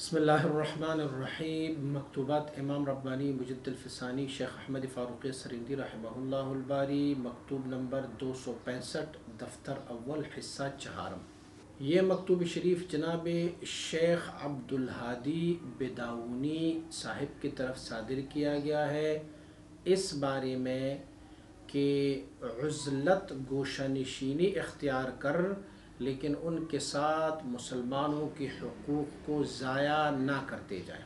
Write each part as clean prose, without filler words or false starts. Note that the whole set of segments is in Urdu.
بسم اللہ الرحمن الرحیم۔ مکتوبات امام ربانی مجد الفسانی شیخ احمد فاروقی سرندی رحمہ اللہ الباری، مکتوب نمبر 265، دفتر اول، حصہ چہارم۔ یہ مکتوب شریف جناب شیخ عبدالہادی بداونی صاحب کی طرف صادر کیا گیا ہے اس بارے میں کہ عزلت گوشہ نشینی اختیار کر لیکن ان کے ساتھ مسلمانوں کے حقوق کو ضائع نہ کرتے جائیں۔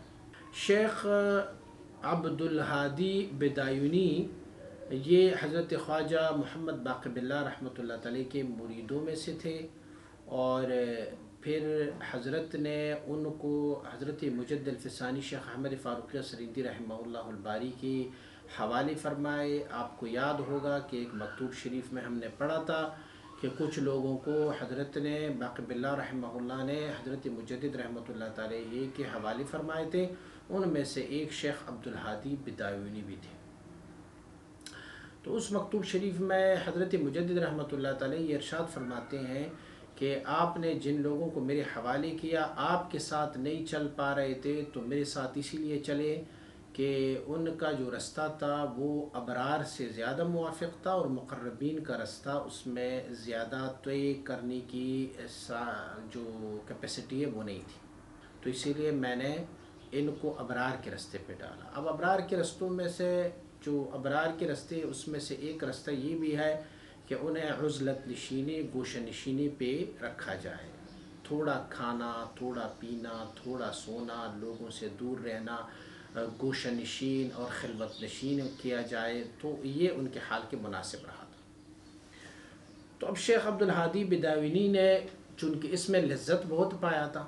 شیخ عبدالہادی بداونی یہ حضرت خواجہ محمد باقر باللہ رحمۃ اللہ تعالی کے مریدوں میں سے تھے، اور پھر حضرت نے ان کو حضرت مجد الفسانی شیخ احمد فاروقی سرندی رحمہ اللہ الباری کی حوالے فرمائے۔ آپ کو یاد ہوگا کہ ایک مکتوب شریف میں ہم نے پڑھا تھا کہ کچھ لوگوں کو حضرت نے باقر باللہ رحمہ اللہ نے حضرت مجدد رحمۃ اللہ تعالی کے حوالے فرمائے تھے، ان میں سے ایک شیخ عبدالہادی بداونی بھی تھے۔ تو اس مکتوب شریف میں حضرت مجدد رحمۃ اللہ تعالی یہ ارشاد فرماتے ہیں کہ آپ نے جن لوگوں کو میرے حوالے کیا آپ کے ساتھ نہیں چل پا رہے تھے، تو میرے ساتھ اسی لیے چلے کہ ان کا جو رستہ تھا وہ ابرار سے زیادہ موافق تھا، اور مقربین کا رستہ اس میں زیادہ طے کرنے کی جو کیپیسٹی ہے وہ نہیں تھی، تو اسی لیے میں نے ان کو ابرار کے رستے پہ ڈالا۔ اب ابرار کے رستوں میں سے جو ابرار کے رستے اس میں سے ایک رستہ یہ بھی ہے کہ انہیں عزلت نشینی گوشہ نشینی پہ رکھا جائے، تھوڑا کھانا، تھوڑا پینا، تھوڑا سونا، لوگوں سے دور رہنا، گوشہ نشین اور خلوت نشین کیا جائے، تو یہ ان کے حال کے مناسب رہا تھا۔ تو اب شیخ عبدالہادی بداونی نے چونکہ اس میں لذت بہت پایا تھا،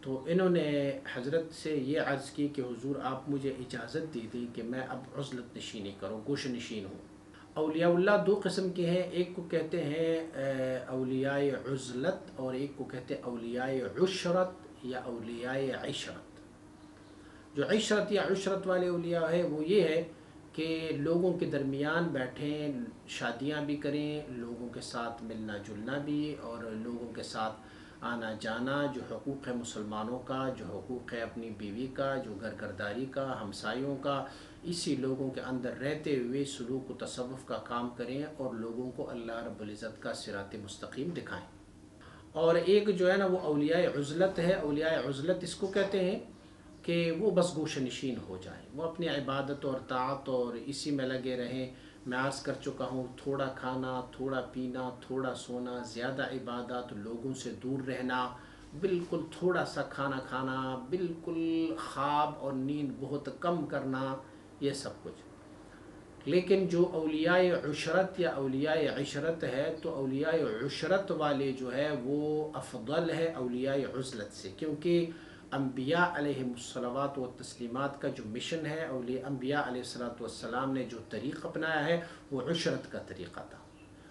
تو انہوں نے حضرت سے یہ عرض کی کہ حضور آپ مجھے اجازت دی تھی کہ میں اب عزلت نشینی کروں، گوشہ نشین ہوں۔ اولیاء اللہ دو قسم کے ہیں، ایک کو کہتے ہیں اولیاء عزلت اور ایک کو کہتے ہیں اولیاء عشرت یا اولیاء عشرت۔ جو عشرت یا عشرت والے اولیاء ہے وہ یہ ہے کہ لوگوں کے درمیان بیٹھیں، شادیاں بھی کریں، لوگوں کے ساتھ ملنا جلنا بھی، اور لوگوں کے ساتھ آنا جانا، جو حقوق ہے مسلمانوں کا، جو حقوق ہے اپنی بیوی کا، جو گھرداری کا، ہمسایوں کا، اسی لوگوں کے اندر رہتے ہوئے سلوک و تصوف کا کام کریں اور لوگوں کو اللہ رب العزت کا صراط مستقیم دکھائیں۔ اور ایک جو ہے نا وہ اولیاء عزلت ہے۔ اولیاء عزلت اس کو کہتے ہیں کہ وہ بس گوشہ نشین ہو جائیں، وہ اپنی عبادت اور طاعت اور اسی میں لگے رہیں۔ میں عرض کر چکا ہوں، تھوڑا کھانا، تھوڑا پینا، تھوڑا سونا، زیادہ عبادت، لوگوں سے دور رہنا، بالکل تھوڑا سا کھانا کھانا، بالکل خواب اور نیند بہت کم کرنا، یہ سب کچھ۔ لیکن جو اولیاء عشرت یا اولیاء عشرت ہے تو اولیاء عشرت والے جو ہے وہ افضل ہے اولیاء عزلت سے، کیونکہ انبیاء علیہ الصلوات و تسلیمات کا جو مشن ہے، انبیاء علیہ السلام نے جو طریق اپنایا ہے وہ عشرت کا طریقہ تھا،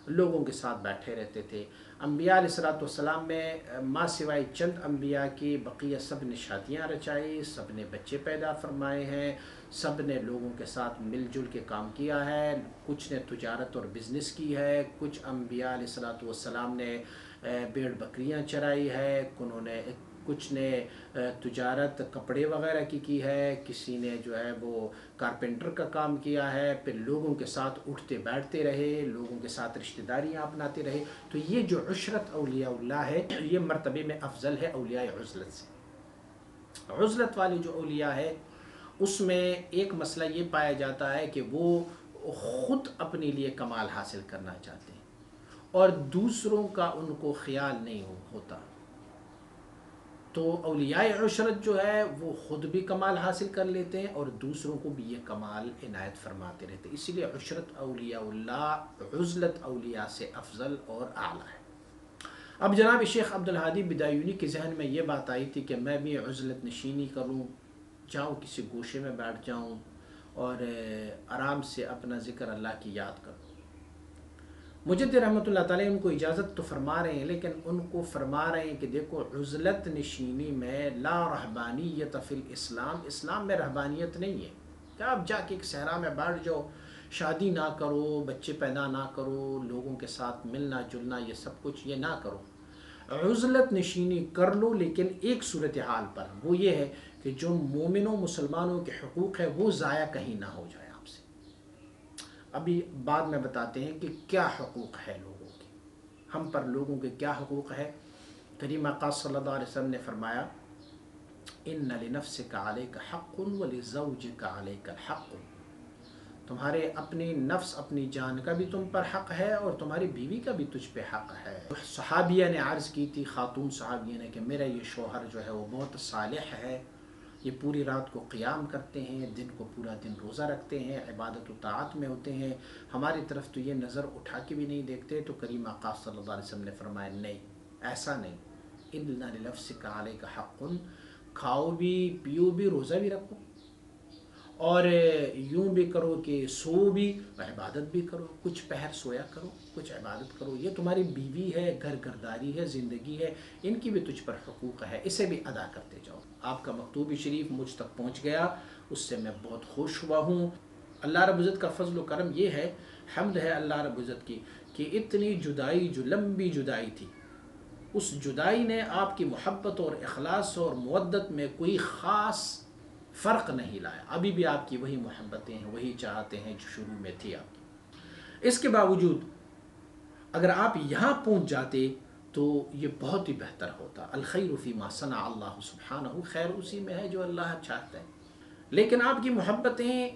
لوگوں کے ساتھ بیٹھے رہتے تھے۔ انبیاء علیہ السلام میں ماں سوائے چند انبیاء کی بقیہ سب نے شادیاں رچائی، سب نے بچے پیدا فرمائے ہیں، سب نے لوگوں کے ساتھ مل جل کے کام کیا ہے، کچھ نے تجارت اور بزنس کی ہے، کچھ انبیاء علیہ السلام نے بھیڑ بکریاں چرائی ہے، کچھ نے تجارت کپڑے وغیرہ کی ہے، کسی نے جو ہے وہ کارپینٹر کا کام کیا ہے، پھر لوگوں کے ساتھ اٹھتے بیٹھتے رہے، لوگوں کے ساتھ رشتہ داریاں اپناتے رہے۔ تو یہ جو عشرت اولیاء اللہ ہے یہ مرتبے میں افضل ہے اولیاء عزلت سے۔ عزلت والی جو اولیاء ہے اس میں ایک مسئلہ یہ پایا جاتا ہے کہ وہ خود اپنے لیے کمال حاصل کرنا چاہتے ہیں اور دوسروں کا ان کو خیال نہیں ہوتا۔ تو اولیاء عشرت جو ہے وہ خود بھی کمال حاصل کر لیتے ہیں اور دوسروں کو بھی یہ کمال عنایت فرماتے رہتے ہیں، اسی لیے عشرت اولیاء اللہ عزلت اولیاء سے افضل اور اعلیٰ ہے۔ اب جناب شیخ عبدالہادی بداونی کے ذہن میں یہ بات آئی تھی کہ میں بھی عزلت نشینی کروں، جاؤں کسی گوشے میں بیٹھ جاؤں اور آرام سے اپنا ذکر اللہ کی یاد کروں۔ مجد رحمۃ اللہ تعالی ان کو اجازت تو فرما رہے ہیں، لیکن ان کو فرما رہے ہیں کہ دیکھو عزلت نشینی میں لا رہبانیت فی الاسلام، اسلام میں رہبانیت نہیں ہے کہ آپ جا کے ایک صحرا میں بیٹھ جاؤ، شادی نہ کرو، بچے پیدا نہ کرو، لوگوں کے ساتھ ملنا جلنا یہ سب کچھ یہ نہ کرو۔ عزلت نشینی کر لو، لیکن ایک صورتحال پر، وہ یہ ہے کہ جو مومنوں مسلمانوں کے حقوق ہے وہ ضائع کہیں نہ ہو جائے آپ سے۔ ابھی بعد میں بتاتے ہیں کہ کیا حقوق ہے لوگوں کے، ہم پر لوگوں کے کیا حقوق ہے۔ کریم آقا صلی اللہ علیہ وسلم نے فرمایا ان لنفسک علیک حق ولزوجک علیک الحق، تمہارے اپنی نفس اپنی جان کا بھی تم پر حق ہے اور تمہاری بیوی کا بھی تجھ پہ حق ہے۔ صحابیہ نے عرض کی تھی، خاتون صحابیہ نے، کہ میرا یہ شوہر جو ہے وہ بہت صالح ہے، یہ پوری رات کو قیام کرتے ہیں، دن کو پورا دن روزہ رکھتے ہیں، عبادت و طاعت میں ہوتے ہیں، ہماری طرف تو یہ نظر اٹھا کے بھی نہیں دیکھتے۔ تو کریم آقا صلی اللہ علیہ وسلم نے فرمایا نہیں، ایسا نہیں، ان لنفسک علیک حق، کھاؤ بھی پیو بھی روزہ بھی رکھو اور یوں بھی کرو کہ سو بھی عبادت بھی کرو، کچھ پہر سویا کرو، کچھ عبادت کرو، یہ تمہاری بیوی ہے، گھر گھرداری ہے، زندگی ہے، ان کی بھی تجھ پر حقوق ہے، اسے بھی ادا کرتے جاؤ۔ آپ کا مکتوب شریف مجھ تک پہنچ گیا، اس سے میں بہت خوش ہوا ہوں۔ اللہ رب العزت کا فضل و کرم یہ ہے، حمد ہے اللہ رب العزت کی، کہ اتنی جدائی، جو لمبی جدائی تھی، اس جدائی نے آپ کی محبت اور اخلاص اور مودت میں کوئی خاص فرق نہیں لایا۔ ابھی بھی آپ کی وہی محبتیں ہیں، وہی چاہتے ہیں جو شروع میں تھی آپ کی۔ اس کے باوجود اگر آپ یہاں پہنچ جاتے تو یہ بہت ہی بہتر ہوتا۔ الخیر فیما صنع اللہ سبحانہ، خیر اسی میں ہے جو اللہ چاہتا ہے۔ لیکن آپ کی محبتیں،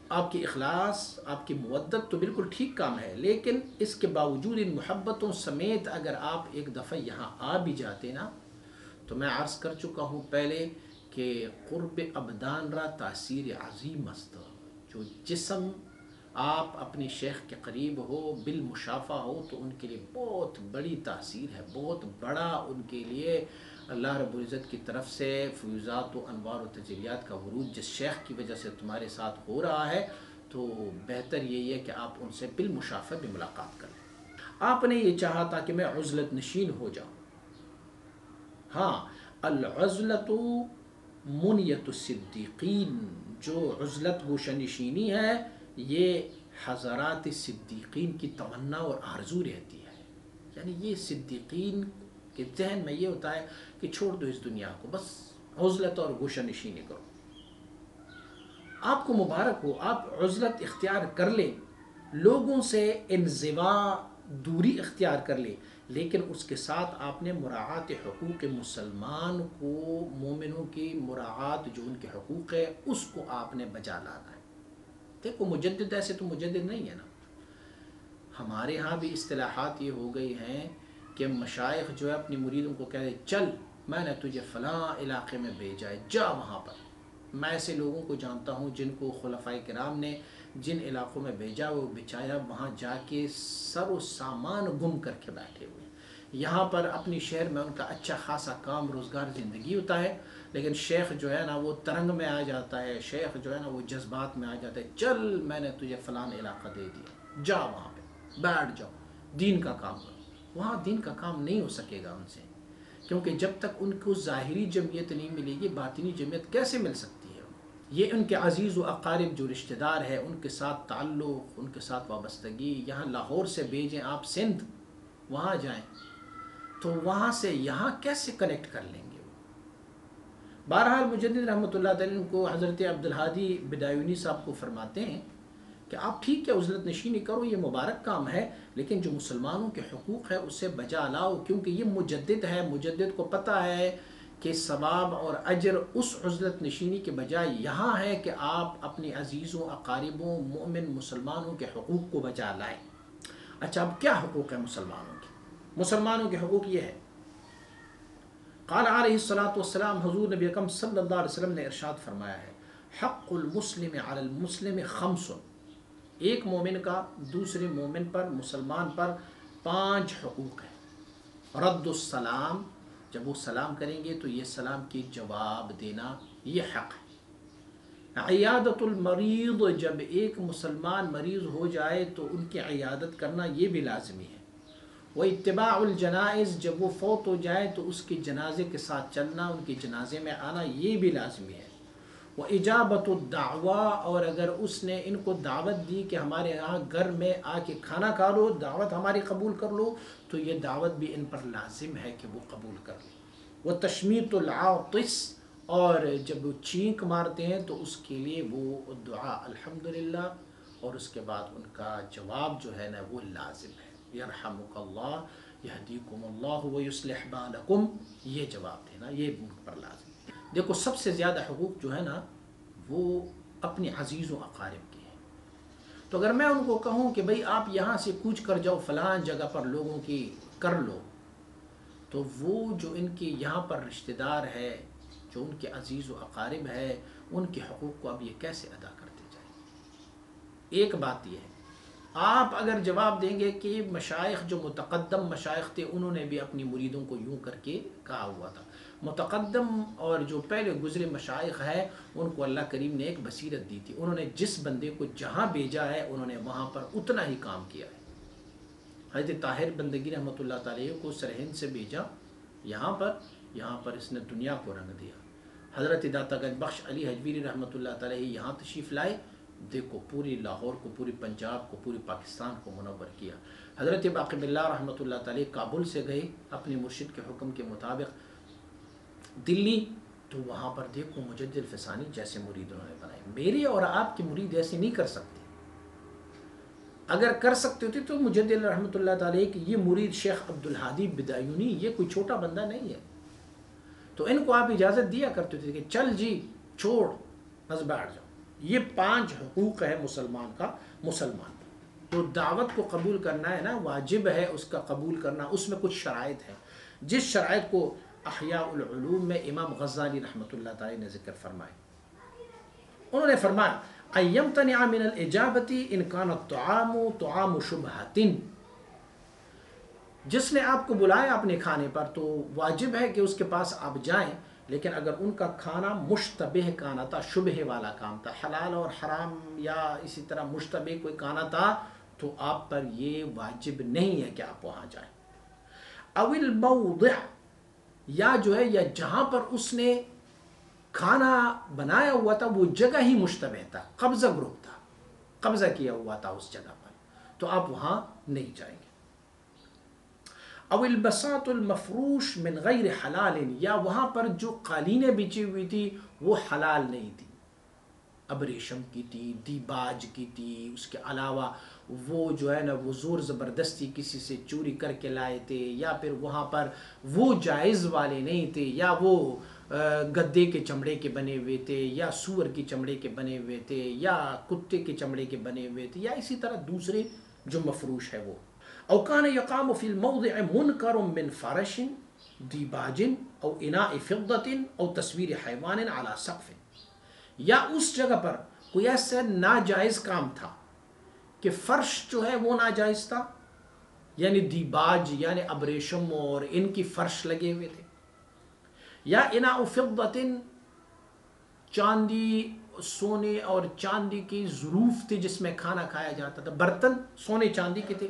آپ کی اخلاص، آپ کی مودت تو بالکل ٹھیک کام ہے، لیکن اس کے باوجود ان محبتوں سمیت اگر آپ ایک دفعہ یہاں آ بھی جاتے نا، تو میں عرض کر چکا ہوں پہلے کہ قرب ابدان را تاثیر عظیم است، جو جسم آپ اپنی شیخ کے قریب ہو، بالمشافہ ہو، تو ان کے لیے بہت بڑی تاثیر ہے، بہت بڑا ان کے لیے اللہ رب العزت کی طرف سے فیوزات و انوار و تجلیات کا ورود جس شیخ کی وجہ سے تمہارے ساتھ ہو رہا ہے، تو بہتر یہی ہے کہ آپ ان سے بالمشافہ بھی ملاقات کریں۔ آپ نے یہ چاہا تھا کہ میں عزلت نشین ہو جاؤں۔ ہاں، العزلت منیت الصدیقین، جو عزلت گوشہ نشینی ہے، یہ حضرات صدیقین کی تمنا اور آرزو رہتی ہے۔ یعنی یہ صدیقین کے ذہن میں یہ ہوتا ہے کہ چھوڑ دو اس دنیا کو، بس عزلت اور گوشہ نشینی کرو۔ آپ کو مبارک ہو، آپ عزلت اختیار کر لیں، لوگوں سے انزوا، دوری اختیار کر لیں، لیکن اس کے ساتھ آپ نے مراعات حقوق مسلمان کو، مومنوں کی مراعات جو ان کے حقوق ہے، اس کو آپ نے بجا لانا ہے۔ دیکھو مجدد ایسے تو مجدد نہیں ہے نا، ہمارے ہاں بھی اصطلاحات یہ ہو گئی ہیں کہ مشائخ جو ہے اپنی مریدوں کو کہہ دے چل میں نے تجھے فلاں علاقے میں بھیجا ہے، جا وہاں پر۔ میں ایسے لوگوں کو جانتا ہوں جن کو خلفائے کرام نے جن علاقوں میں بھیجا، وہ بچایا وہاں جا کے سر و سامان گم کر کے بیٹھے ہوئے۔ یہاں پر اپنی شہر میں ان کا اچھا خاصا کام روزگار زندگی ہوتا ہے، لیکن شیخ جو ہے نا وہ ترنگ میں آ جاتا ہے، شیخ جو ہے نا وہ جذبات میں آ جاتا ہے، چل میں نے تجھے فلاں علاقہ دے دیا، جا وہاں پہ بیٹھ جاؤ، دین کا کام کرو۔ وہاں دین کا کام نہیں ہو سکے گا ان سے، کیونکہ جب تک ان کو ظاہری جمعیت نہیں ملے گی، باطنی جمعیت کیسے مل سکتی ہے؟ یہ ان کے عزیز و اقارب جو رشتہ دار ہے، ان کے ساتھ تعلق، ان کے ساتھ وابستگی، یہاں لاہور سے بھیجیں آپ سندھ، وہاں جائیں تو وہاں سے یہاں کیسے کنیکٹ کر لیں گے؟ بہرحال مجدد رحمۃ اللہ تعالیٰ کو حضرت عبدالہادی بدایونی صاحب کو فرماتے ہیں کہ آپ ٹھیک ہے عزلت نشینی کرو، یہ مبارک کام ہے، لیکن جو مسلمانوں کے حقوق ہے اسے بجا لاؤ، کیونکہ یہ مجدد ہے، مجدد کو پتہ ہے کہ ثواب اور اجر اس عزلت نشینی کے بجائے یہاں ہے کہ آپ اپنی عزیزوں، اقاربوں، مومن مسلمانوں کے حقوق کو بجا لائیں۔ اچھا، اب کیا حقوق ہے مسلمانوں کے؟ مسلمانوں کے حقوق یہ ہے، قال علیہ الصلاۃ والسلام، حضور نبی اکرم صلی اللہ علیہ وسلم نے ارشاد فرمایا ہے، حق المسلم علی المسلم خمس، ایک مومن کا دوسرے مومن پر، مسلمان پر 5 حقوق ہیں۔ رد السلام، جب وہ سلام کریں گے تو یہ سلام کی جواب دینا، یہ حق ہے۔ عیادت المریض، جب ایک مسلمان مریض ہو جائے تو ان کی عیادت کرنا یہ بھی لازمی ہے۔ واتباع الجنائز، جب وہ فوت ہو جائے تو اس کے جنازے کے ساتھ چلنا، ان کے جنازے میں آنا، یہ بھی لازمی ہے۔ و اجابت الدعوہ، اور اگر اس نے ان کو دعوت دی کہ ہمارے یہاں گھر میں آ کے کھانا کھا لو، دعوت ہماری قبول کر لو، تو یہ دعوت بھی ان پر لازم ہے کہ وہ قبول کر لیں۔ وہ تشمیت العاطس، اور جب وہ چینک مارتے ہیں تو اس کے لیے وہ دعا الحمدللہ، اور اس کے بعد ان کا جواب جو ہے نا وہ لازم ہے، یرحمک اللہ، یہدیکم اللہ ویصلح بالکم، یہ جواب دینا یہ ان پر لازم ہے۔ دیکھو سب سے زیادہ حقوق جو ہے نا وہ اپنے عزیز و اقارب کے ہیں، تو اگر میں ان کو کہوں کہ بھئی آپ یہاں سے کوچ کر جاؤ فلاں جگہ پر لوگوں کی کر لو، تو وہ جو ان کے یہاں پر رشتہ دار ہے، جو ان کے عزیز و اقارب ہے، ان کے حقوق کو اب یہ کیسے ادا کرتے جائیں؟ ایک بات یہ ہے، آپ اگر جواب دیں گے کہ مشائخ جو متقدم مشائخ تھے انہوں نے بھی اپنی مریدوں کو یوں کر کے کہا ہوا تھا، متقدم اور جو پہلے گزرے مشائخ ہیں ان کو اللہ کریم نے ایک بصیرت دی تھی، انہوں نے جس بندے کو جہاں بھیجا ہے انہوں نے وہاں پر اتنا ہی کام کیا ہے۔ حضرت طاہر بندگی رحمۃ اللہ تعالیٰ کو سرہند سے بھیجا یہاں پر اس نے دنیا کو رنگ دیا۔ حضرت داتا گنج بخش علی حجویری رحمۃ اللہ تعالیٰ یہاں تشریف لائے، دیکھو پوری لاہور کو، پوری پنجاب کو، پوری پاکستان کو منور کیا۔ حضرت باقی باللہ رحمۃ اللہ تعالیٰ کابل سے گئے اپنے مرشد کے حکم کے مطابق دلی، تو وہاں پر دیکھو مجدد الفسانی جیسے مرید انہوں نے بنائے۔ میرے اور آپ کے مرید ایسے نہیں کر سکتے، اگر کر سکتے ہوتے تو مجدد رحمۃ اللہ تعالیٰ کہ یہ مرید شیخ عبدالہادی بدایونی یہ کوئی چھوٹا بندہ نہیں ہے، تو ان کو آپ اجازت دیا کرتے تھے کہ چل جی چھوڑ بس بیٹھ جاؤ۔ یہ 5 حقوق ہے مسلمان کا، مسلمان تو دعوت کو قبول کرنا ہے نا، واجب ہے اس کا قبول کرنا، اس میں کچھ شرائط ہیں، جس شرائط کو احیاء العلوم میں امام غزالی رحمۃ اللہ تعالی نے ذکر فرمائے۔ انہوں نے فرمایا ایمتنع من الاجابت ان کان الطعام طعام شبہۃ، جس نے آپ کو بلایا اپنے کھانے پر تو واجب ہے کہ اس کے پاس آپ جائیں، لیکن اگر ان کا کھانا مشتبہ کھانا تھا، شبہ والا کام تھا، حلال اور حرام یا اسی طرح مشتبہ کوئی کھانا تھا، تو آپ پر یہ واجب نہیں ہے کہ آپ وہاں جائیں۔ او الموضع، یا جو ہے یا جہاں پر اس نے کھانا بنایا ہوا تھا وہ جگہ ہی مشتبہ تھا، قبضہ گروپ تھا، قبضہ کیا ہوا تھا اس جگہ پر، تو آپ وہاں نہیں جائیں گے۔ او البساط المفروش من غیر حلال، یا وہاں پر جو قالینیں بچی ہوئی تھی وہ حلال نہیں تھی، ابریشم کی تھی، دیباج کی تھی، اس کے علاوہ وہ جو ہے نا وہ زور زبردستی کسی سے چوری کر کے لائے تھے، یا پھر وہاں پر وہ جائز والے نہیں تھے، یا وہ گدے کے چمڑے کے بنے ہوئے تھے، یا سور کی چمڑے کے بنے ہوئے تھے، یا کتے کے چمڑے کے بنے ہوئے تھے، یا اسی طرح دوسرے جو مفروش ہے وہ۔ او کان یقام فی الموضع منکر من فرش دیباج او اناء فضة او تصویر حیوان علی سقف، یا اس جگہ پر کوئی ایسا ناجائز کام تھا کہ فرش جو ہے وہ ناجائز تھا، یعنی دیباج یعنی ابریشم اور ان کی فرش لگے ہوئے تھے، یا اناء فضة چاندی، سونے اور چاندی کی ظروف تھی جس میں کھانا کھایا جاتا تھا، برتن سونے چاندی کے تھے،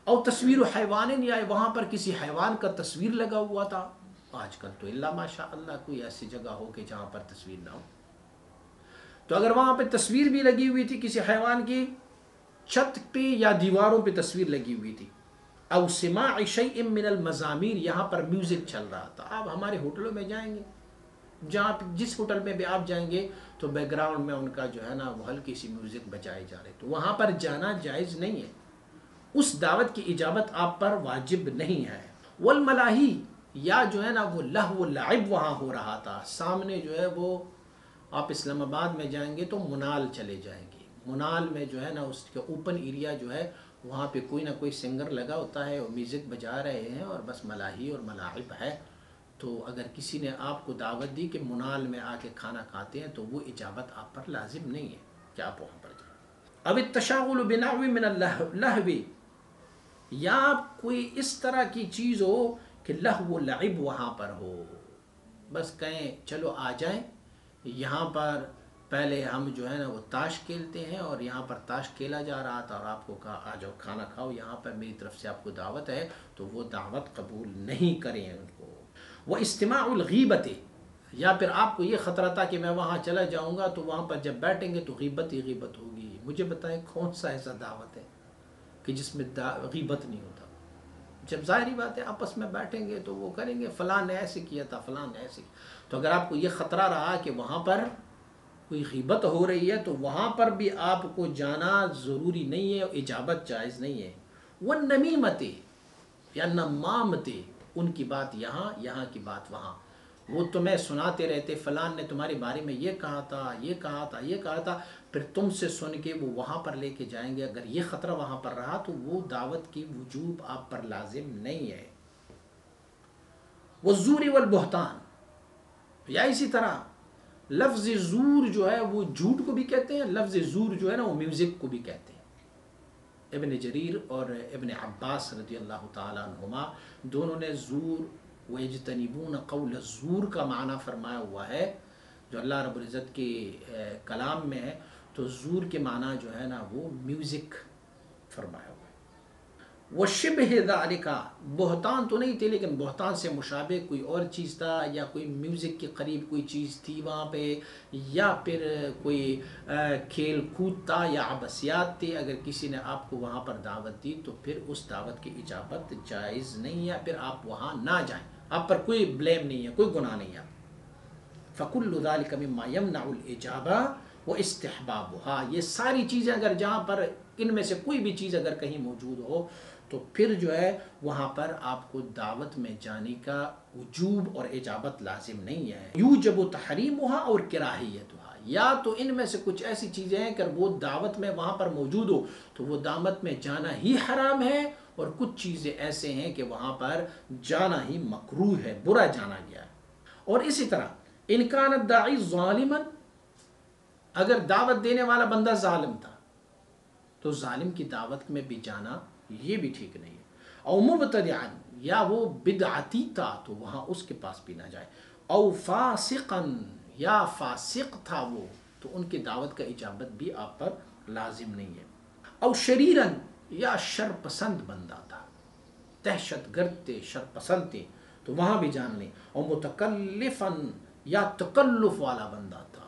اور تصویر حیوان، یا وہاں پر کسی حیوان کا تصویر لگا ہوا تھا۔ آج کل تو اللہ ماشاء اللہ کوئی ایسی جگہ ہو کہ جہاں پر تصویر نہ ہو، تو اگر وہاں پہ تصویر بھی لگی ہوئی تھی کسی حیوان کی، چھت پہ یا دیواروں پہ تصویر لگی ہوئی تھی، او سماع شیء من المزامیر، یہاں پر میوزک چل رہا تھا۔ آپ ہمارے ہوٹلوں میں جائیں گے، جہاں جس ہوٹل میں بھی آپ جائیں گے تو بیک گراؤنڈ میں ان کا جو ہے نا وہ ہلکی سی میوزک بجائے جا رہے، تو وہاں پر جانا جائز نہیں ہے، اس دعوت کی اجابت آپ پر واجب نہیں ہے۔ والملاہی، یا جو ہے نا وہ لہو و لعب وہاں ہو رہا تھا، سامنے جو ہے وہ آپ اسلام آباد میں جائیں گے تو منال چلے جائیں گے، منال میں جو ہے نا اس کے اوپن ایریا جو ہے وہاں پہ کوئی نہ کوئی سنگر لگا ہوتا ہے اور میوزک بجا رہے ہیں اور بس ملاہی اور ملاعب ہے، تو اگر کسی نے آپ کو دعوت دی کہ منال میں آ کے کھانا کھاتے ہیں تو وہ اجابت آپ پر لازم نہیں ہے کہ آپ وہاں پر جائیں۔ اب التشاغل بنحو من اللہو، یا کوئی اس طرح کی چیز ہو کہ لہو و لعب وہاں پر ہو، بس کہیں چلو آ جائیں یہاں پر، پہلے ہم جو ہے نا وہ تاش کھیلتے ہیں اور یہاں پر تاش کھیلا جا رہا تھا اور آپ کو کہا آ جاؤ کھانا کھاؤ، یہاں پر میری طرف سے آپ کو دعوت ہے، تو وہ دعوت قبول نہیں کریں ان کو۔ وہ استماع الغیبت، یا پھر آپ کو یہ خطرہ تھا کہ میں وہاں چلا جاؤں گا تو وہاں پر جب بیٹھیں گے تو غیبت ہی غیبت ہوگی. مجھے بتائیں کون سا ایسا دعوت ہے کہ جس میں غیبت نہیں ہوتا؟ جب ظاہری بات ہے آپس میں بیٹھیں گے تو وہ کریں گے فلاں نے ایسے کیا تھا، فلاں نے ایسے کیا. تو اگر آپ کو یہ خطرہ رہا کہ وہاں پر کوئی غیبت ہو رہی ہے تو وہاں پر بھی آپ کو جانا ضروری نہیں ہے، اجابت جائز نہیں ہے. والنمیمتِ یا نمامتِ، ان کی بات یہاں، یہاں کی بات وہاں. وہ تمہیں سناتے رہتے فلان نے تمہارے بارے میں یہ کہا تھا، یہ کہا تھا، یہ کہا تھا، پھر تم سے سن کے وہ وہاں پر لے کے جائیں گے. اگر یہ خطرہ وہاں پر رہا تو وہ دعوت کی وجوب آپ پر لازم نہیں ہے. والزور والبہتان، یا اسی طرح لفظ زور جو ہے وہ جھوٹ کو بھی کہتے ہیں، لفظ زور جو ہے نا وہ میوزک کو بھی کہتے ہیں. ابن جریر اور ابن عباس رضی اللہ تعالیٰ عنہما دونوں نے زور وَيَجْتَنِبُونَ قَوْلَ الزُّورِ کا معنی فرمایا ہوا ہے جو اللہ رب العزت کے کلام میں ہے. تو زور کے معنی جو ہے نا وہ میوزک فرمایا ہوا ہے. وَشِبْهِ ذَلِكَ، بہتان تو نہیں تھے لیکن بہتان سے مشابہ کوئی اور چیز تھا، یا کوئی میوزک کے قریب کوئی چیز تھی وہاں پہ، یا پھر کوئی کھیل کود تھا یا عبثیات تھے. اگر کسی نے آپ کو وہاں پر دعوت دی تو پھر اس دعوت کی اجابت جائز نہیں ہے، پھر آپ وہاں نہ جائیں. آپ پر کوئی بلیم نہیں ہے، کوئی گناہ نہیں ہے. فَكُلُّ ذَلِكَ مِمَّا يَمْنَعُ الْإِجَابَةَ وَإِسْتِحْبَابُهَا، یہ ساری چیزیں اگر جہاں پر ان میں سے کوئی بھی چیز اگر کہیں موجود ہو تو پھر جو ہے وہاں پر آپ کو دعوت میں جانے کا وجوب اور اجابت لازم نہیں ہے. یوجب تحریمها اور کراہیتها، یا تو ان میں سے کچھ ایسی چیزیں ہیں کہ وہ دعوت میں وہاں پر موجود ہو تو وہ دعوت میں جانا ہی حرام ہے، اور کچھ چیزیں ایسے ہیں کہ وہاں پر جانا ہی مکروہ ہے، برا جانا گیا ہے. اور اسی طرح ان کان الداعی ظالما، اگر دعوت دینے والا بندہ ظالم تھا تو ظالم کی دعوت میں بھی جانا یہ بھی ٹھیک نہیں ہے. او مبتدعا، یا وہ بدعتی تھا تو وہاں اس کے پاس بھی نہ جائے. او فاسقا، یا فاسق تھا وہ تو ان کی دعوت کا اجابت بھی آپ پر لازم نہیں ہے. او شریرا، یا شر پسند بندہ تھا، دہشت گرد تھے، شر پسند تھے تو وہاں بھی جانا نہیں. او متکلفا، یا تکلف والا بندہ تھا،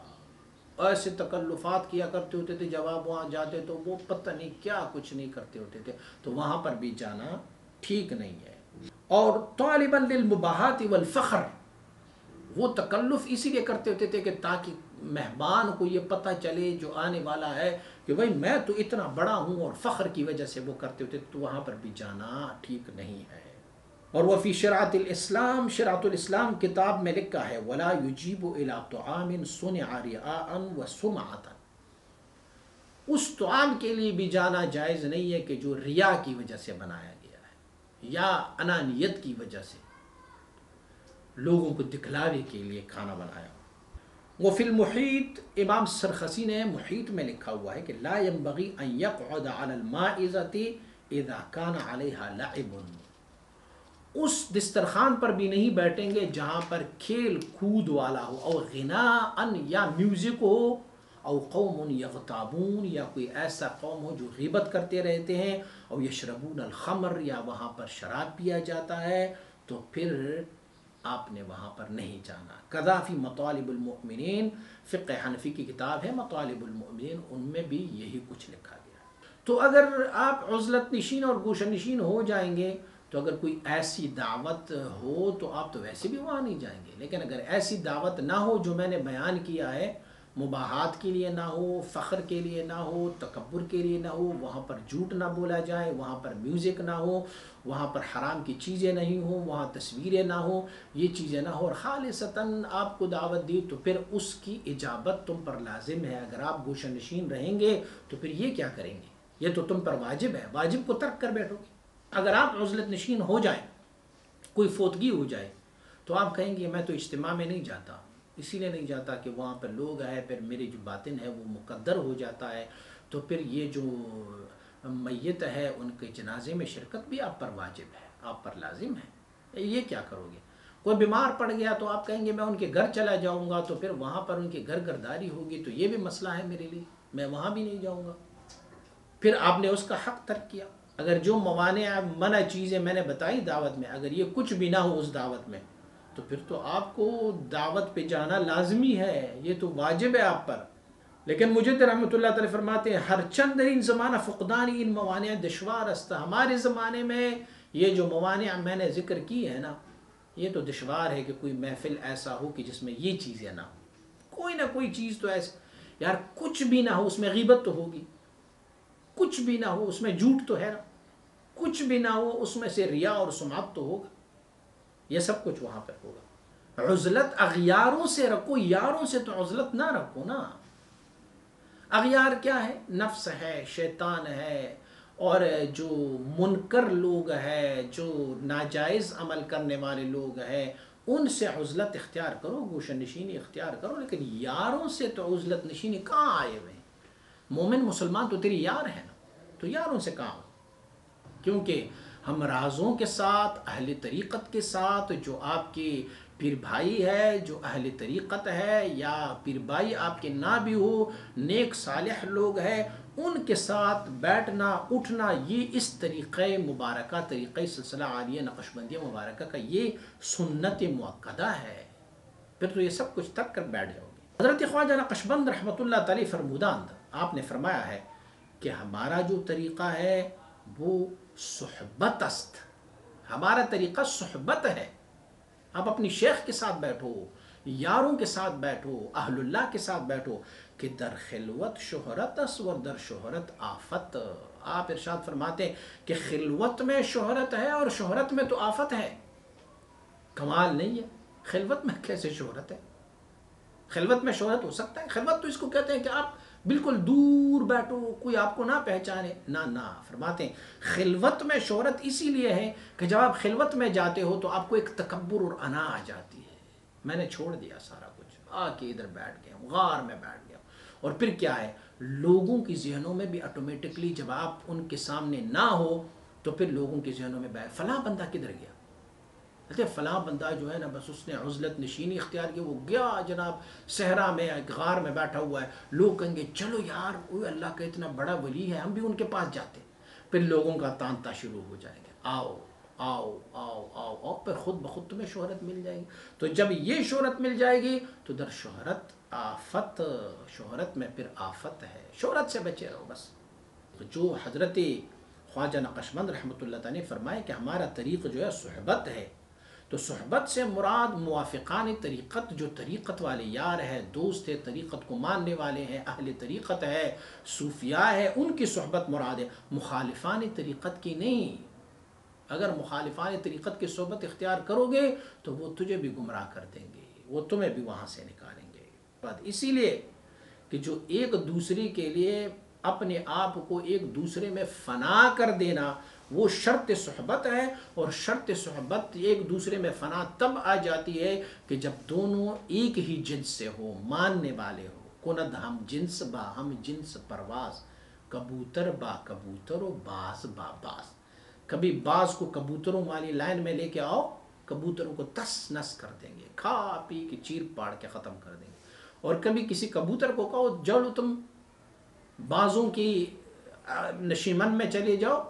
ایسے تکلفات کیا کرتے ہوتے تھے، جب آپ وہاں جاتے تو وہ پتہ نہیں کیا کچھ نہیں کرتے ہوتے تھے تو وہاں پر بھی جانا ٹھیک نہیں ہے. اور طالبا للمباحات والفخر، وہ تکلف اسی لیے کرتے ہوتے تھے کہ تاکہ مہمان کو یہ پتہ چلے جو آنے والا ہے کہ بھئی میں تو اتنا بڑا ہوں، اور فخر کی وجہ سے وہ کرتے ہوتے تو وہاں پر بھی جانا ٹھیک نہیں ہے. اور وہ فی شرعۃ الاسلام، شرعۃ الاسلام کتاب میں لکھا ہے ولا یجیب الی طعام صنع رعاء وسمعۃ، اس طعام کے لیے بھی جانا جائز نہیں ہے کہ جو ریا کی وجہ سے بنایا گیا ہے یا انانیت کی وجہ سے لوگوں کو دکھلاوے کے لیے کھانا بنایا. وہ فی المحیط، امام سرخسی نے محیط میں لکھا ہوا ہے کہ لا ينبغي ان يقعد على المائزة اذا كان عليها لعب، اس دسترخوان پر بھی نہیں بیٹھیں گے جہاں پر کھیل کود والا ہو، او غناء، یا میوزک ہو، او قوم یغتابون، یا کوئی ایسا قوم ہو جو غیبت کرتے رہتے ہیں، او یشربون الخمر، یا وہاں پر شراب پیا جاتا ہے تو پھر آپ نے وہاں پر نہیں جانا. کذا فی مطالب المؤمنین، فقہ حنفی کی کتاب ہے مطالب المؤمنین، ان میں بھی یہی کچھ لکھا گیا. تو اگر آپ عزلت نشین اور گوشہ نشین ہو جائیں گے تو اگر کوئی ایسی دعوت ہو تو آپ تو ویسے بھی وہاں نہیں جائیں گے، لیکن اگر ایسی دعوت نہ ہو جو میں نے بیان کیا ہے، مباحات کے لیے نہ ہو، فخر کے لیے نہ ہو، تکبر کے لیے نہ ہو، وہاں پر جھوٹ نہ بولا جائے، وہاں پر میوزک نہ ہو، وہاں پر حرام کی چیزیں نہیں ہوں، وہاں تصویریں نہ ہوں، یہ چیزیں نہ ہو، اور خالصتاً آپ کو دعوت دی تو پھر اس کی اجابت تم پر لازم ہے. اگر آپ گوشہ نشین رہیں گے تو پھر یہ کیا کریں گے؟ یہ تو تم پر واجب ہے، واجب کو ترک کر بیٹھو گے. اگر آپ عزلت نشین ہو جائیں، کوئی فوتگی ہو جائے تو آپ کہیں گے میں تو اجتماع میں نہیں جاتا، اسی لیے نہیں جاتا کہ وہاں پر لوگ آئے، پھر میری جو باطن ہے وہ مقدر ہو جاتا ہے، تو پھر یہ جو میت ہے ان کے جنازے میں شرکت بھی آپ پر واجب ہے، آپ پر لازم ہے. یہ کیا کرو گے؟ کوئی بیمار پڑ گیا تو آپ کہیں گے میں ان کے گھر چلا جاؤں گا، تو پھر وہاں پر ان کے گھر گرداری ہوگی تو یہ بھی مسئلہ ہے میرے لیے، میں وہاں بھی نہیں جاؤں گا. پھر آپ نے اس کا حق ترک کیا. اگر جو موانع منع چیزیں میں نے بتائی دعوت میں، اگر یہ کچھ بھی نہ ہو اس دعوت میں تو پھر تو آپ کو دعوت پہ جانا لازمی ہے، یہ تو واجب ہے آپ پر. لیکن مجد رحمۃ اللہ تعالی فرماتے ہیں ہر چند این زمانہ فقدانی ان موانع دشوار است. ہمارے زمانے میں یہ جو موانع میں نے ذکر کی ہے نا، یہ تو دشوار ہے کہ کوئی محفل ایسا ہو کہ جس میں یہ چیزیں نہ ہو. کوئی نہ کوئی چیز تو ایسے، یار کچھ بھی نہ ہو اس میں غیبت تو ہوگی، کچھ بھی نہ ہو اس میں جھوٹ تو ہے نا، کچھ بھی نہ ہو اس میں سے ریا اور سمعت تو ہوگا. یہ سب کچھ وہاں پر ہوگا. عزلت اغیاروں سے رکھو، یاروں سے تو عزلت نہ رکھو نا. اغیار کیا ہے؟ نفس ہے، شیطان ہے، اور جو منکر لوگ ہیں، جو ناجائز عمل کرنے والے لوگ ہیں، ان سے عزلت اختیار کرو، گوشہ نشینی اختیار کرو. لیکن یاروں سے تو عزلت نشینی کہاں آئے ہوئے ہیں؟ مومن مسلمان تو تیری یار ہے نا، تو یاروں سے کہاں ہو؟ کیونکہ ہم رازوں کے ساتھ، اہل طریقت کے ساتھ، جو آپ کے پیر بھائی ہے، جو اہل طریقت ہے، یا پیر بھائی آپ کے نہ بھی ہو، نیک صالح لوگ ہیں، ان کے ساتھ بیٹھنا اٹھنا، یہ اس طریقہ مبارکہ، طریقہ سلسلہ عالیہ نقشبندیہ مبارکہ کا یہ سنت مؤکدہ ہے. پھر تو یہ سب کچھ ترک کر بیٹھ جاؤ گے. حضرت خواجہ نقشبند رحمۃ اللہ تعالی فرموداند آپ نے فرمایا ہے کہ ہمارا جو طریقہ ہے وہ صحبت است. ہمارا طریقہ صحبت ہے. آپ اپنی شیخ کے ساتھ بیٹھو، یاروں کے ساتھ بیٹھو، اہل اللہ کے ساتھ بیٹھو. کہ در خلوت شہرت است و در شہرت آفت. آپ ارشاد فرماتے ہیں کہ خلوت میں شہرت ہے اور شہرت میں تو آفت ہے. کمال نہیں ہے؟ خلوت میں کیسے شہرت ہے؟ خلوت میں شہرت ہو سکتا ہے؟ خلوت تو اس کو کہتے ہیں کہ آپ بالکل دور بیٹھو، کوئی آپ کو نہ پہچانے. نہ فرماتے ہیں خلوت میں شہرت اسی لیے ہے کہ جب آپ خلوت میں جاتے ہو تو آپ کو ایک تکبر اور انا آ جاتی ہے. میں نے چھوڑ دیا سارا کچھ، آ کے ادھر بیٹھ گیا ہوں، غار میں بیٹھ گیا ہوں. اور پھر کیا ہے، لوگوں کی ذہنوں میں بھی آٹومیٹکلی جب آپ ان کے سامنے نہ ہو تو پھر لوگوں کے ذہنوں میں فلاں بندہ کدھر گیا، فلاں بندہ جو ہے نا بس اس نے عزلت نشینی اختیار کی، وہ گیا جناب صحرا میں، غار میں بیٹھا ہوا ہے. لوگ کہیں گے چلو یار، اوہ اللہ کا اتنا بڑا ولی ہے، ہم بھی ان کے پاس جاتے. پھر لوگوں کا تانتا شروع ہو جائے گا، آؤ آؤ آؤ آؤ آؤ، پھر خود بخود تمہیں شہرت مل جائے گی. تو جب یہ شہرت مل جائے گی تو در شہرت آفت. شہرت میں پھر آفت ہے، شہرت سے بچے رہو بس. جو حضرت خواجہ نقشبند رحمۃ اللہ تعالی نے فرمائے کہ ہمارا طریق جو ہے صحبت ہے، تو صحبت سے مراد موافقان طریقت، جو طریقت والے یار ہے، دوست ہے، طریقت کو ماننے والے ہیں، اہل طریقت ہے، صوفیاء ہے، ان کی صحبت مراد ہے، مخالفان طریقت کی نہیں. اگر مخالفان طریقت کی صحبت اختیار کرو گے تو وہ تجھے بھی گمراہ کر دیں گے، وہ تمہیں بھی وہاں سے نکالیں گے. اسی لیے کہ جو ایک دوسرے کے لیے اپنے آپ کو ایک دوسرے میں فنا کر دینا، وہ شرط صحبت ہے. اور شرط صحبت ایک دوسرے میں فنا تب آ جاتی ہے کہ جب دونوں ایک ہی جنس سے ہو، ماننے والے ہو. کند ہم جنس با ہم جنس پرواز، کبوتر با کبوتر و باز با باز. کبھی باز کو کبوتروں والی لائن میں لے کے آؤ، کبوتروں کو تس نس کر دیں گے، کھا پی کے چیر پاڑ کے ختم کر دیں گے. اور کبھی کسی کبوتر کو کہو چلو تم بازوں کی نشیمن میں چلے جاؤ،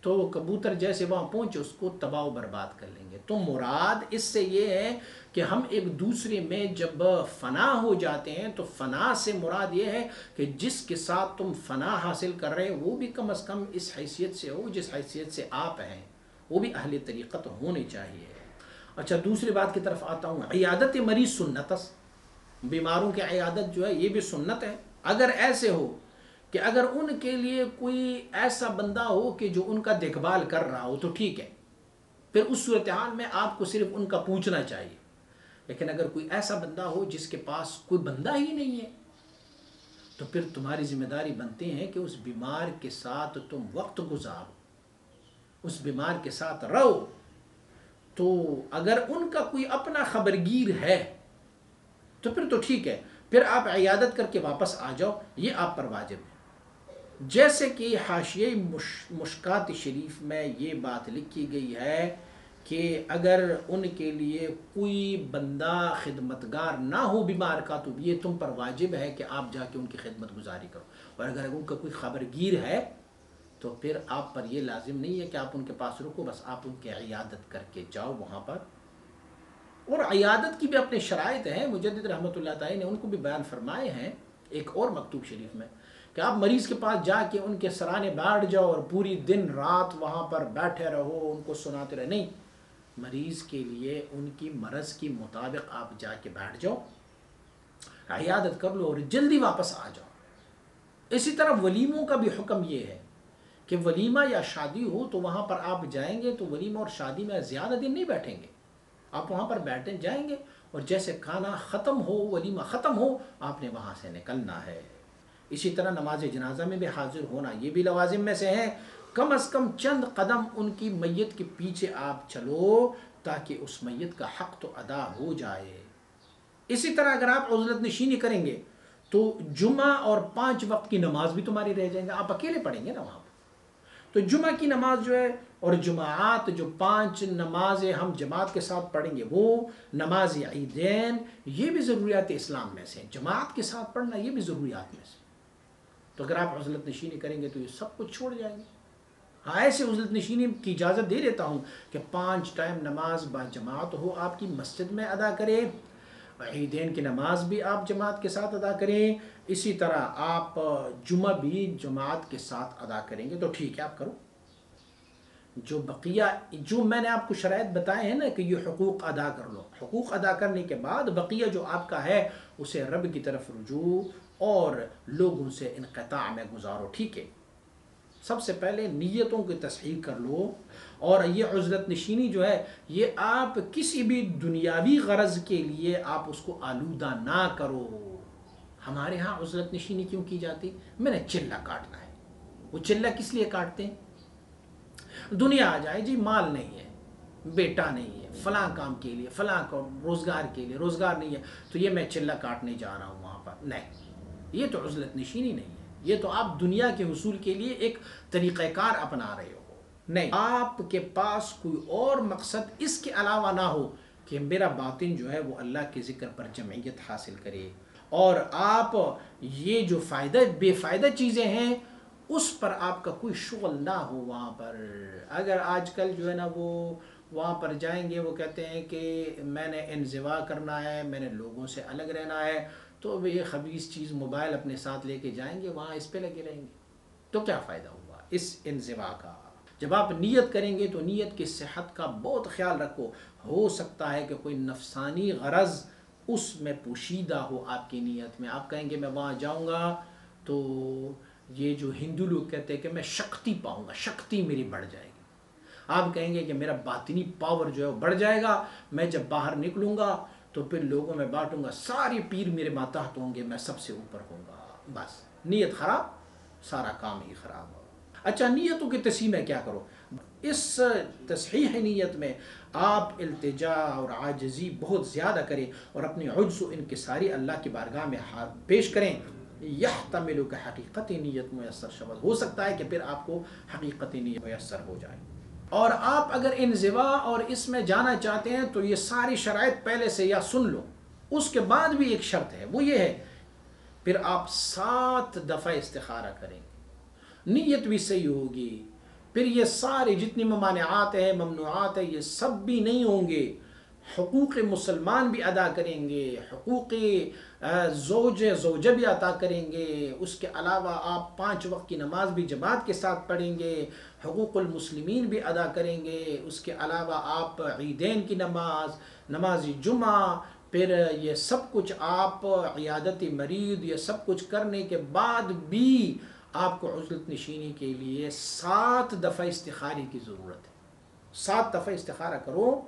تو وہ کبوتر جیسے وہاں پہنچے اس کو تباہ و برباد کر لیں گے. تو مراد اس سے یہ ہے کہ ہم ایک دوسرے میں جب فنا ہو جاتے ہیں تو فنا سے مراد یہ ہے کہ جس کے ساتھ تم فنا حاصل کر رہے وہ بھی کم از کم اس حیثیت سے ہو جس حیثیت سے آپ ہیں، وہ بھی اہل طریقت ہونی چاہیے. اچھا، دوسری بات کی طرف آتا ہوں. عیادت مریض سنتس، بیماروں کی عیادت جو ہے یہ بھی سنت ہے. اگر ایسے ہو کہ اگر ان کے لیے کوئی ایسا بندہ ہو کہ جو ان کا دیکھ بھال کر رہا ہو تو ٹھیک ہے، پھر اس صورتحال میں آپ کو صرف ان کا پوچھنا چاہیے. لیکن اگر کوئی ایسا بندہ ہو جس کے پاس کوئی بندہ ہی نہیں ہے تو پھر تمہاری ذمہ داری بنتی ہے کہ اس بیمار کے ساتھ تم وقت گزارو، اس بیمار کے ساتھ رہو. تو اگر ان کا کوئی اپنا خبرگیر ہے تو پھر تو ٹھیک ہے، پھر آپ عیادت کر کے واپس آ جاؤ، یہ آپ پر واجب ہے. جیسے کہ حاشیہ مشکات شریف میں یہ بات لکھی گئی ہے کہ اگر ان کے لیے کوئی بندہ خدمتگار نہ ہو بیمار کا تو یہ تم پر واجب ہے کہ آپ جا کے ان کی خدمت گزاری کرو. اور اگر ان کا کوئی خبرگیر ہے تو پھر آپ پر یہ لازم نہیں ہے کہ آپ ان کے پاس رکو، بس آپ ان کی عیادت کر کے جاؤ وہاں پر. اور عیادت کی بھی اپنے شرائط ہیں، مجدد رحمۃ اللہ تعالی نے ان کو بھی بیان فرمائے ہیں ایک اور مکتوب شریف میں، کہ آپ مریض کے پاس جا کے ان کے سرانے بیٹھ جاؤ اور پوری دن رات وہاں پر بیٹھے رہو، ان کو سناتے رہے، نہیں، مریض کے لیے ان کی مرض کے مطابق آپ جا کے بیٹھ جاؤ، عیادت کر لو اور جلدی واپس آ جاؤ۔ اسی طرح ولیموں کا بھی حکم یہ ہے کہ ولیمہ یا شادی ہو تو وہاں پر آپ جائیں گے تو ولیمہ اور شادی میں زیادہ دن نہیں بیٹھیں گے، آپ وہاں پر بیٹھیں جائیں گے اور جیسے کھانا ختم ہو، ولیمہ ختم ہو، آپ نے وہاں سے نکلنا ہے۔ اسی طرح نماز جنازہ میں بھی حاضر ہونا، یہ بھی لوازم میں سے ہے، کم از کم چند قدم ان کی میت کے پیچھے آپ چلو تاکہ اس میت کا حق تو ادا ہو جائے۔ اسی طرح اگر آپ عزلت نشینی کریں گے تو جمعہ اور 5 وقت کی نماز بھی تمہاری رہ جائیں گے، آپ اکیلے پڑھیں گے نا وہاں پر، تو جمعہ کی نماز جو ہے اور جماعات جو 5 نمازیں ہم جماعت کے ساتھ پڑھیں گے، وہ نماز عیدین، یہ بھی ضروریات اسلام میں سے، جماعت کے ساتھ پڑھنا یہ بھی ضروریات میں سے۔ تو اگر آپ عزلت نشینی کریں گے تو یہ سب کچھ چھوڑ جائیں گے۔ ہاں، ایسے عزلت نشینی کی اجازت دے دیتا ہوں کہ 5 ٹائم نماز با جماعت ہو آپ کی مسجد میں ادا کریں، عیدین کی نماز بھی آپ جماعت کے ساتھ ادا کریں، اسی طرح آپ جمعہ بھی جماعت کے ساتھ ادا کریں گے تو ٹھیک ہے، آپ کرو۔ جو بقیہ جو میں نے آپ کو شرائط بتائے ہیں نا کہ یہ حقوق ادا کر لو، حقوق ادا کرنے کے بعد بقیہ جو آپ کا ہے اسے رب کی طرف رجوع اور لوگوں سے انقطاع میں گزارو، ٹھیک ہے۔ سب سے پہلے نیتوں کی تصحیح کر لو، اور یہ عزلت نشینی جو ہے یہ آپ کسی بھی دنیاوی غرض کے لیے آپ اس کو آلودہ نہ کرو۔ ہمارے ہاں عزلت نشینی کیوں کی جاتی؟ میں نے چلہ کاٹنا ہے۔ وہ چلہ کس لیے کاٹتے ہیں؟ دنیا آ جائے جی، مال نہیں ہے، بیٹا نہیں ہے، فلاں کام کے لیے، فلاں روزگار کے لیے، روزگار نہیں ہے تو یہ میں چلہ کاٹنے جا رہا ہوں وہاں پر، نہیں، یہ تو عزلت نشینی نہیں ہے، یہ تو آپ دنیا کے حصول کے لیے ایک طریقہ کار اپنا رہے ہو۔ نہیں، آپ کے پاس کوئی اور مقصد اس کے علاوہ نہ ہو کہ میرا باطن جو ہے وہ اللہ کے ذکر پر جمعیت حاصل کرے، اور آپ یہ جو بے فائدہ چیزیں ہیں اس پر آپ کا کوئی شغل نہ ہو وہاں پر۔ اگر آج کل جو ہے نا وہ وہاں پر جائیں گے، وہ کہتے ہیں کہ میں نے انزوا کرنا ہے، میں نے لوگوں سے الگ رہنا ہے، تو یہ خبیث چیز موبائل اپنے ساتھ لے کے جائیں گے، وہاں اس پہ لگے رہیں گے، تو کیا فائدہ ہوا اس انزوا کا؟ جب آپ نیت کریں گے تو نیت کی صحت کا بہت خیال رکھو، ہو سکتا ہے کہ کوئی نفسانی غرض اس میں پوشیدہ ہو آپ کی نیت میں، آپ کہیں گے میں وہاں جاؤں گا تو یہ جو ہندو لوگ کہتے ہیں کہ میں شکتی پاؤں گا، شکتی میری بڑھ جائے گی، آپ کہیں گے کہ میرا باطنی پاور جو ہے وہ بڑھ جائے گا، میں جب باہر نکلوں گا تو پھر لوگوں میں بانٹوں گا، سارے پیر میرے ماتحت ہوں گے، میں سب سے اوپر ہوں گا، بس نیت خراب، سارا کام ہی خراب ہو۔ اچھا، نیتوں کی تصحیح میں کیا کرو؟ اس تصحیح نیت میں آپ التجا اور عاجزی بہت زیادہ کریں اور اپنی عجز و انکساری اللہ کی بارگاہ میں پیش کریں، یحتمل کہ حقیقت نیت میسر شود، ہو سکتا ہے کہ پھر آپ کو حقیقت نیت میسر ہو جائے۔ اور آپ اگر انزوا اور اس میں جانا چاہتے ہیں تو یہ ساری شرائط پہلے سے یا سن لو، اس کے بعد بھی ایک شرط ہے، وہ یہ ہے پھر آپ 7 دفعہ استخارہ کریں، نیت بھی صحیح ہوگی، پھر یہ سارے جتنی ممانعات ہیں، ممنوعات ہیں، یہ سب بھی نہیں ہوں گے، حقوق مسلمان بھی ادا کریں گے، حقوق زوجہ بھی ادا کریں گے، اس کے علاوہ آپ 5 وقت کی نماز بھی جماعت کے ساتھ پڑھیں گے، حقوق المسلمین بھی ادا کریں گے، اس کے علاوہ آپ عیدین کی نماز جمعہ، پھر یہ سب کچھ آپ عیادت مریض، یہ سب کچھ کرنے کے بعد بھی آپ کو عزلت نشینی کے لیے 7 دفعہ استخارے کی ضرورت ہے۔ 7 دفعہ استخارہ کرو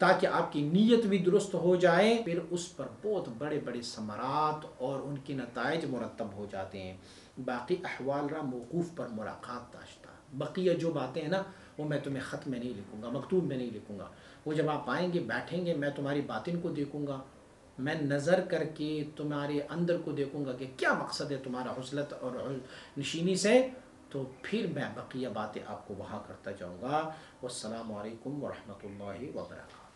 تاکہ آپ کی نیت بھی درست ہو جائے، پھر اس پر بہت بڑے بڑے ثمرات اور ان کے نتائج مرتب ہو جاتے ہیں۔ باقی احوال را موقوف پر ملاقات داشتہ، بقیہ جو باتیں ہیں نا وہ میں تمہیں خط میں نہیں لکھوں گا، مکتوب میں نہیں لکھوں گا، وہ جب آپ آئیں گے بیٹھیں گے میں تمہاری باطن کو دیکھوں گا، میں نظر کر کے تمہارے اندر کو دیکھوں گا کہ کیا مقصد ہے تمہارا عزلت اور نشینی سے، تو پھر میں بقیہ باتیں آپ کو وہاں کرتا جاؤں گا۔ والسلام علیکم ورحمۃ اللہ وبرکاتہ۔